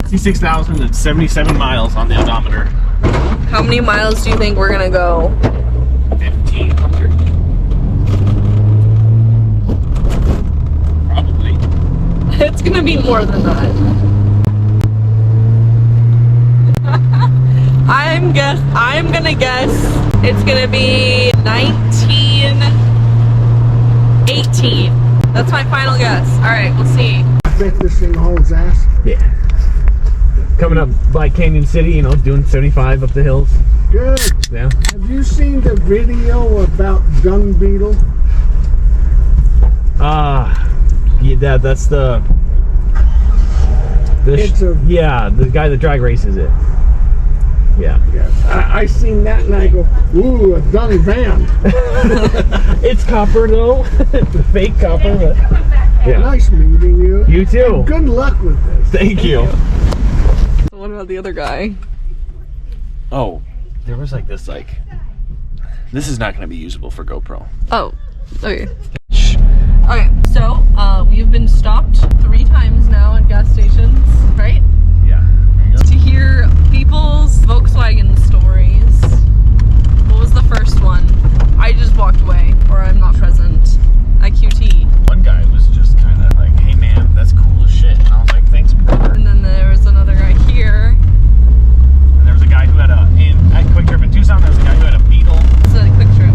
66,077 miles on the odometer. How many miles do you think we're gonna go? 1,500. Probably. It's gonna be more than that. I'm gonna guess it's gonna be 1918. That's my final guess. Alright, we'll see. I bet this thing holds ass. Yeah. Coming up by Canyon City, you know, doing 75 up the hills. Good. Yeah. Have you seen the video about dung beetle? Yeah, that's the yeah, the guy that drag races it. Yeah. Yes. I seen that and I go, ooh, a dung van. It's copper though. It's a fake copper, but yeah. Nice meeting you. You too. And good luck with this. Thank you. So what about the other guy? Oh, there was like this this is not going to be usable for GoPro. Oh, okay. Okay, so we've been stopped 3 times now at gas stations, right? Yeah. To hear people's Volkswagen stories. What was the first one? I just walked away, or I'm not present at QT. One guy was just kind of like, hey man, that's cool as shit. And I was like, thanks, brother. And then there was another guy here. And there was a guy who had at Quick Trip in Tucson, there was a guy who had a Beetle. So at Quick Trip.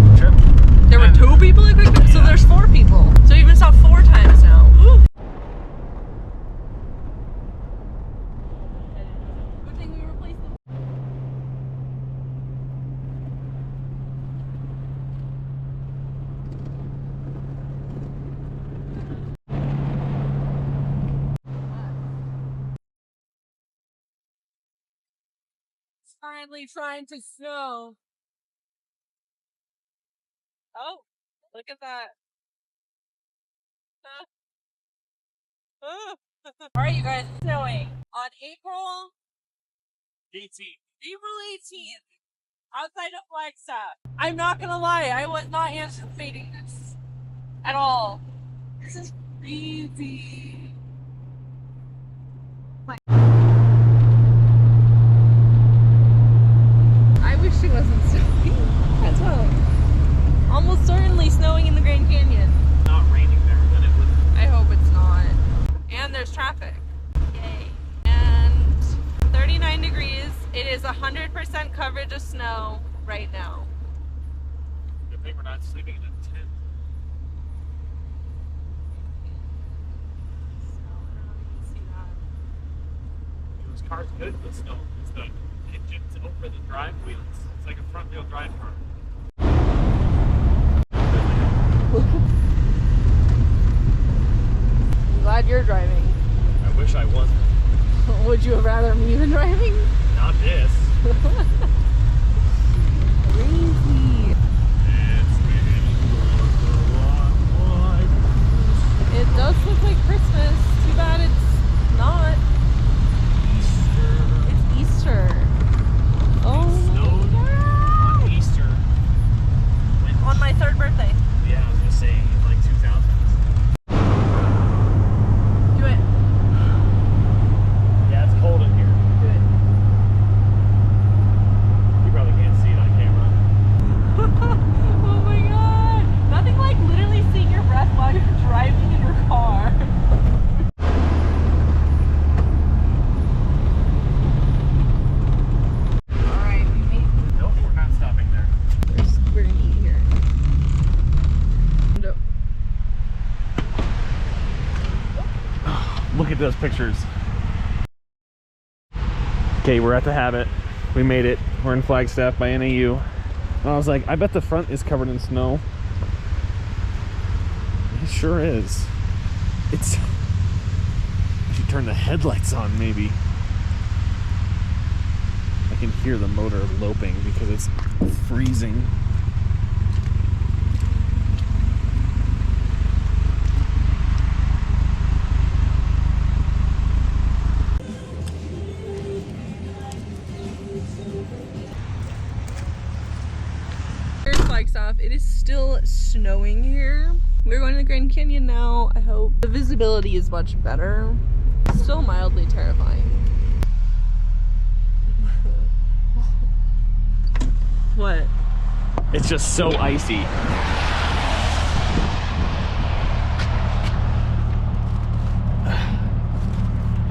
There were 2 people at Quick Trip? Yeah. So there's 4 people. So you've been stopped 4 times now. Woo. Good thing we replaced them. It's finally trying to snow. Oh, look at that. Alright, you guys, it's snowing on April 18th. April 18th, outside of Flagstaff. I'm not gonna lie, I was not anticipating this at all. This is crazy. I wish it wasn't snowing. That's well. Almost certainly snowing in the Grand Canyon. Not raining there, then it would. I hope it's not. And there's traffic. Yay. And 39 degrees. It is 100% coverage of snow right now. Good thing we're not sleeping in a tent. Snow, I don't know if you can see that. This car's good with snow. It's the engine's over the drive wheels. It's like a front wheel drive car. I'm glad you're driving. I wish I wasn't. Would you have rather me than driving? Not this. Crazy. It does look like Christmas. Too bad it's not. Easter. It's Easter. Oh. It snowed on Easter. On my 3rd birthday. Yeah, I was gonna say in like 2000s. Do it. Yeah, it's cold in here. Do it. You probably can't see it on camera. Oh my god. Nothing like literally seeing your breath while you're driving in your car. Alright, we made it. Nope, we're not stopping there. We're gonna eat here. No. Look at those pictures. Okay, we're at the Habit. We made it. We're in Flagstaff by NAU. And I was like, I bet the front is covered in snow. It sure is. It's... I should turn the headlights on, maybe. I can hear the motor loping because it's freezing. Here's Flagstaff. It is still snowing here. We're going to the Grand Canyon now. I hope the visibility is much better. Still mildly terrifying. It's just so icy.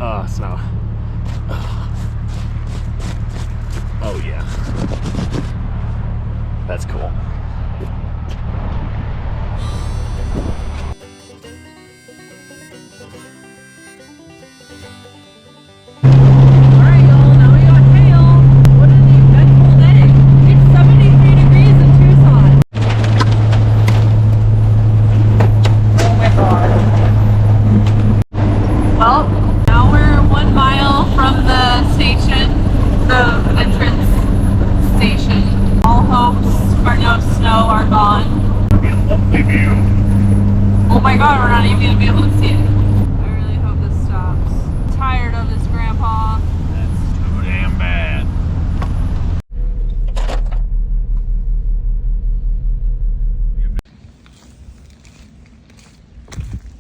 Oh, snow. Oh yeah. That's cool. Alright, y'all, now we got hail. What an eventful day. It's 73 degrees in Tucson. Oh my god. Well, now we're 1 mile from the station, the entrance station. All hopes for no snow are gone. Oh my god, we're not even gonna be able to see it. I really hope this stops. I'm tired of this, Grandpa. That's too damn bad.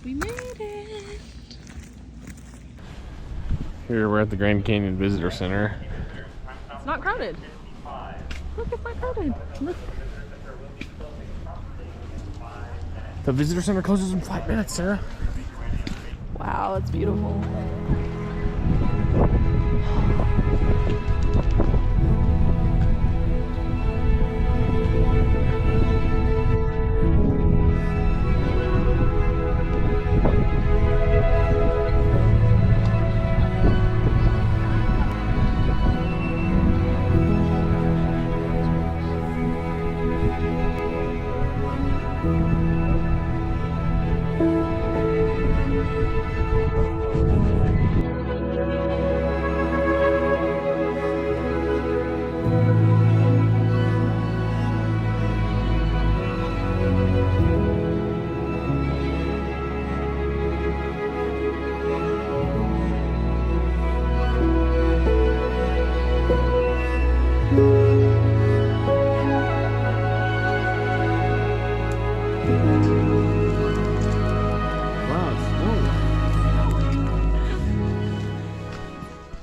We made it. Here we're at the Grand Canyon Visitor Center. It's not crowded. Look, it's not crowded. Look. The visitor center closes in 5 minutes, Sarah. Wow, it's beautiful.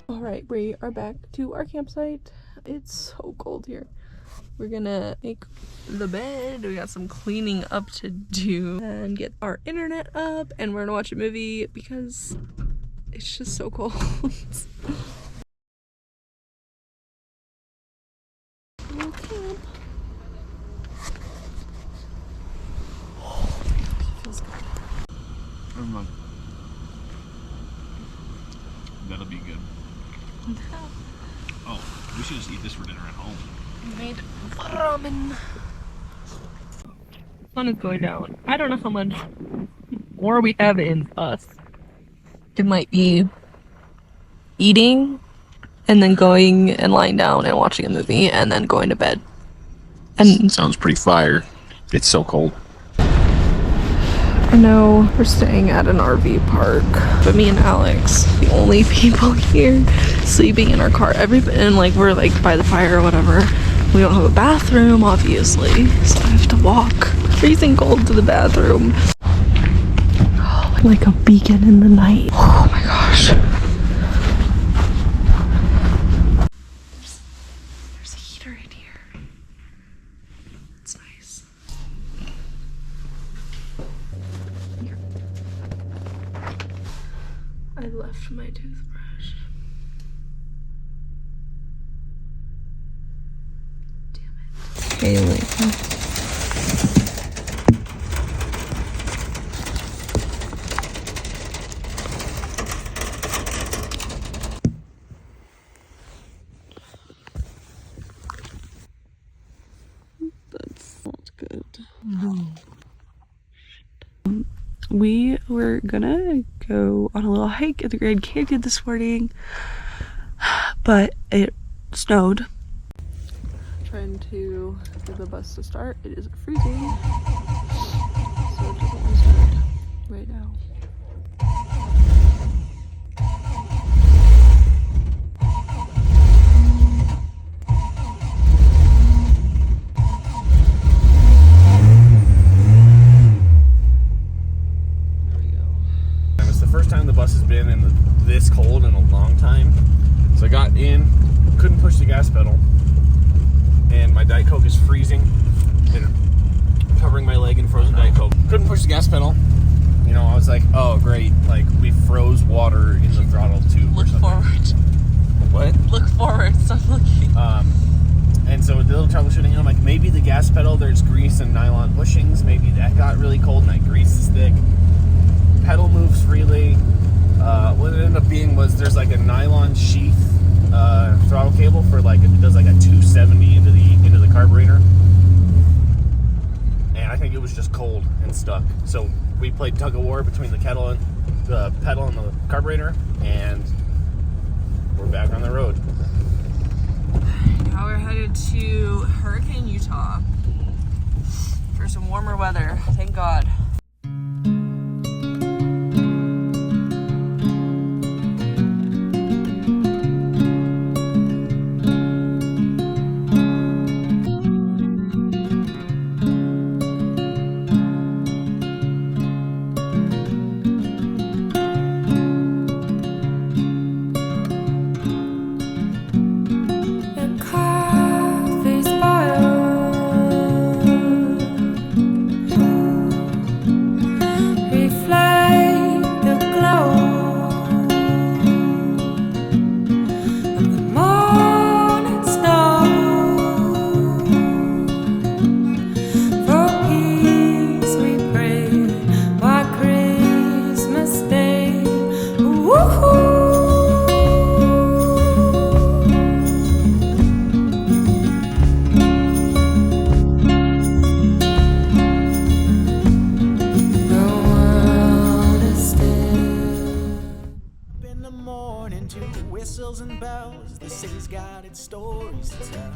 Alright, we are back to our campsite. It's so cold here. We're gonna make the bed. We got some cleaning up to do and get our internet up, and we're gonna watch a movie because it's just so cold. Little camp. Oh my gosh, it feels good. That'll be good. Oh, we should just eat this for dinner at home. We made ramen. Sun is going down. I don't know how much more we have in us. It might be eating and then going and lying down and watching a movie and then going to bed. And Sounds pretty fire. It's so cold. I know we're staying at an RV park, but me and Alex, the only people here sleeping in our car. And like we're like by the fire or whatever. We don't have a bathroom, obviously, so I have to walk freezing cold to the bathroom. Oh, like a beacon in the night. Oh my gosh. There's a heater in here. It's nice. Here. I left my toothbrush. Damn it. Okay, like that's good. We were gonna go on a little hike at the Grand Canyon this morning, but it snowed. Trying to get the bus to start. It is freezing, so it doesn't want to start right now. It's the first time the bus has been in this cold in a long time. So I got in, couldn't push the gas pedal, and my Diet Coke is freezing. and covering my leg in frozen Diet Coke. Couldn't push the gas pedal. You know, I was like, oh, great. Like, we froze water in the throttle tube. Look forward. What? Look forward. Stop looking. And so the little troubleshooting, I'm like, maybe the gas pedal, there's grease and nylon bushings. Maybe that got really cold and that grease is thick. Pedal moves freely. What it ended up being was there's like a nylon sheath throttle cable for like, it does like a 270 into the carburetor. And I think it was just cold and stuck. So we played tug of war between the pedal and the carburetor, and we're back on the road. Now we're headed to Hurricane, Utah for some warmer weather. Thank God. Stories to tell.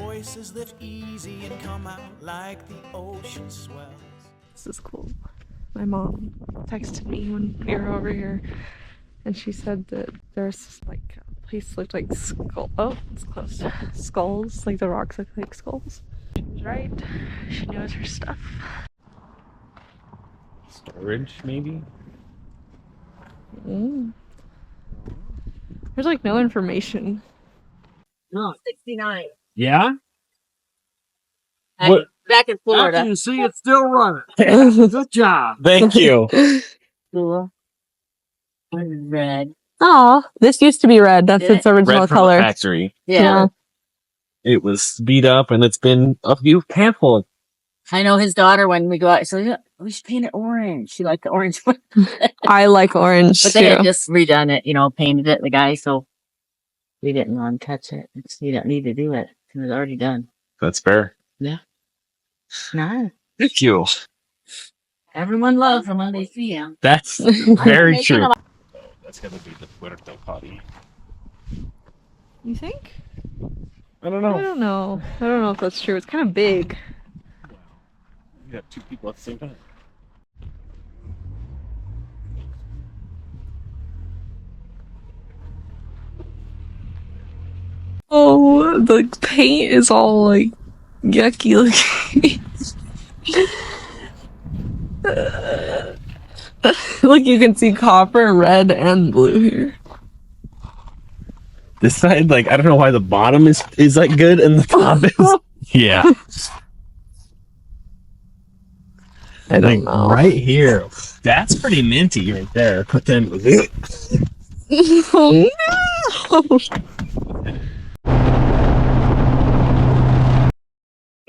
Voices lift easy and come out like the ocean swells. This is cool. My mom texted me when we were over here, and she said that there's like a place looked like skull. Oh, it's closed. Skulls, like the rocks look like skulls. She was right. She knows her stuff. Storage, maybe? There's like no information. No, 69. Yeah? What? Back in Florida. You see, it's still running. Good job. Thank you. Cool. Red. Oh, this used to be red. That's Did its original Red from color. the factory. Yeah. It was beat up, and it's been a few handful. I know his daughter, when we go out, so we should paint it orange. She liked the orange one. I like orange But too. they had just redone it, painted it, the guy, so we didn't want to touch it. You don't need to do it. It was already done. That's fair. Yeah. No. Thank you. Everyone loves them when they see them. That's very Making true. them- That's gonna be the Puerto potty. You think? I don't I know. don't know. I don't know if that's true. It's kind of big. You got two people at the same time. Oh, the paint is all like yucky looking. Look, you can see copper, red, and blue here. This side, like, I don't know why the bottom is like good and the top is. Yeah. I don't know. Right here. That's pretty minty right there. But then. Oh no!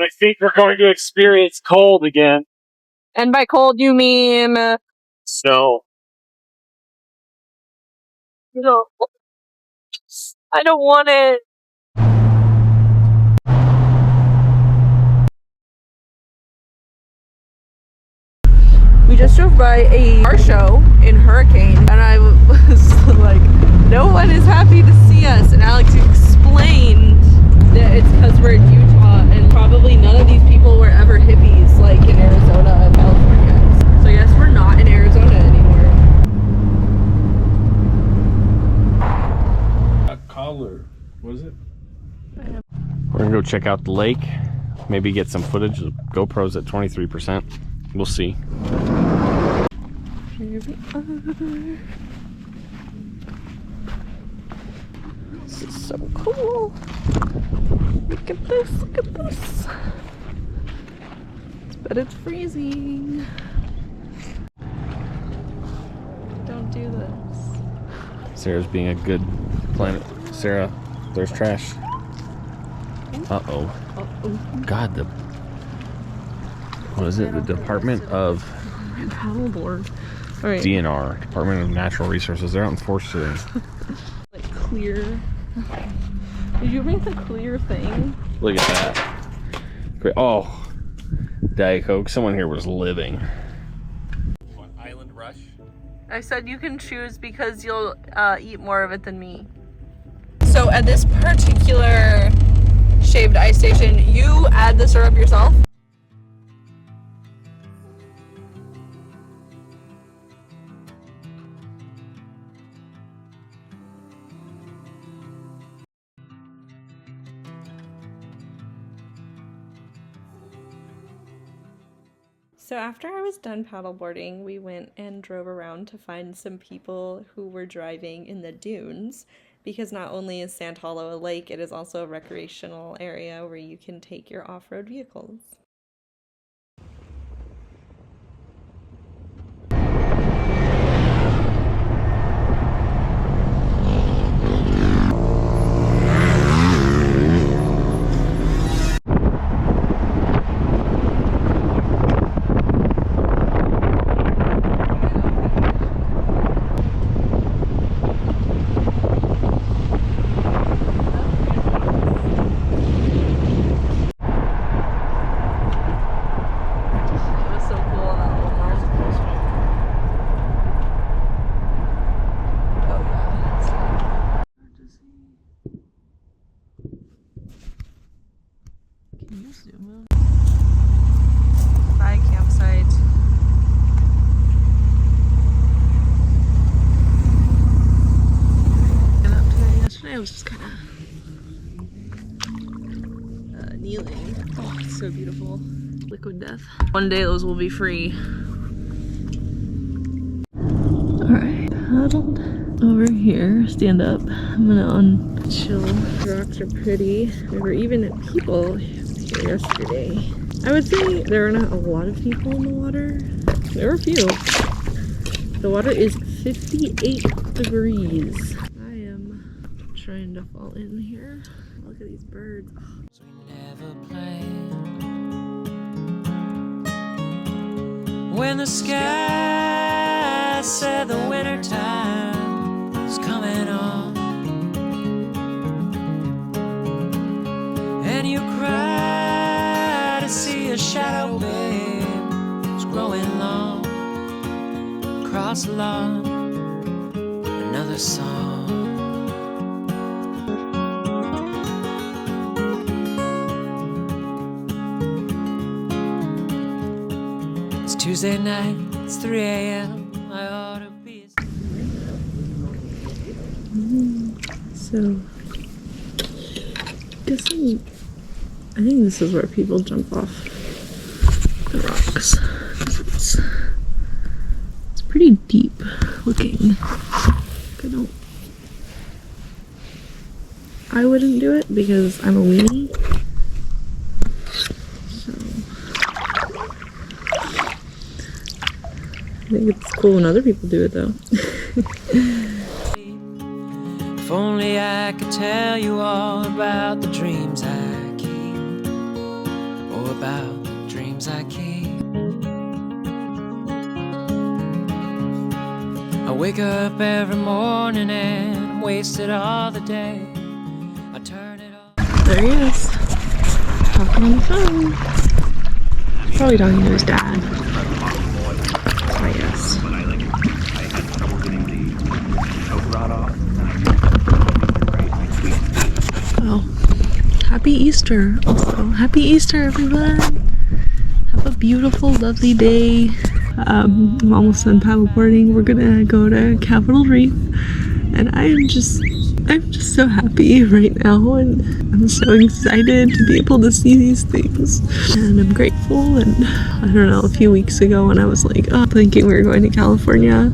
I think we're going to experience cold again. And by cold, you mean Snow. no? I don't want it. We just drove by a car show in Hurricane, and I was like, no one is happy to see us. And Alex explained that it's because we're in Utah, and probably none of these people were ever hippies like in Arizona and California. So yes, we're not in Arizona anymore. Collar. What is it? We're gonna go check out the lake. Maybe get some footage. The GoPro's at 23%. We'll see. Here we are. This is so cool. Look at this, look at this. But it's freezing. Don't do this. Sarah's being a good planet. Sarah, there's trash. Uh-oh. God, what is it? The Department of Paddleboard. All right. DNR, Department of Natural Resources. They're out in force today. Like clear. Did you make the clear thing? Look at that. Great. Oh, Diet Coke. Someone here was living. What, Island Rush? I said you can choose because you'll eat more of it than me. So at this particular shaved ice station, you add the syrup yourself? So after I was done paddleboarding, we went and drove around to find some people who were driving in the dunes, because not only is Sand Hollow a lake, it is also a recreational area where you can take your off-road vehicles. Bye, campsite. And up to that yesterday, I was just kind of kneeling. Oh, it's so beautiful. Liquid death. One day those will be free. Alright, huddled over here. Stand up. I'm gonna chill. The rocks are pretty. There were even people here yesterday. I would say there are not a lot of people in the water. There are a few. The water is 58 degrees. I am trying to fall in here. Look at these birds. We never planned. When the sky said the winter time was coming on, and you cried to see a shadow, babe, was growing long across the lawn. Another song. It's Tuesday night, it's 3 a.m. I ought to be. So, I think this is where people jump off the rocks. It's pretty deep looking. I wouldn't do it because I'm a weenie. So, I think it's cool when other people do it though. If only I could tell you all about the dreams I keep, or about the dreams I keep. I wake up every morning and waste it all the day. I turn it off. There he is, talking on the phone. Probably talking to his dad. I guess. Well, happy Easter also. Happy Easter, everyone. Have a beautiful, lovely day. I'm almost done paddleboarding. We're gonna go to Capitol Reef, and I'm just so happy right now, and I'm so excited to be able to see these things, and I'm grateful. And I don't know, a few weeks ago when I was like, thinking we were going to California,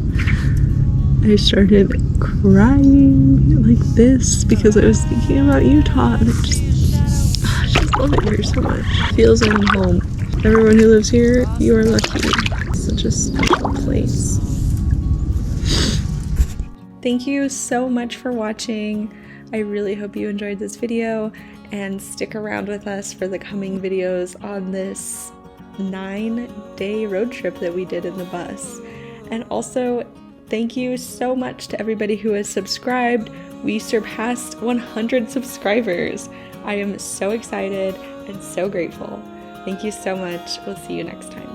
I started crying like this because I was thinking about Utah, and love it here so much. Feels like I'm home. Everyone who lives here, you are lucky. It's such a special place. Thank you so much for watching. I really hope you enjoyed this video and stick around with us for the coming videos on this 9-day road trip that we did in the bus. And also, thank you so much to everybody who has subscribed. We surpassed 100 subscribers. I am so excited and so grateful. Thank you so much. We'll see you next time.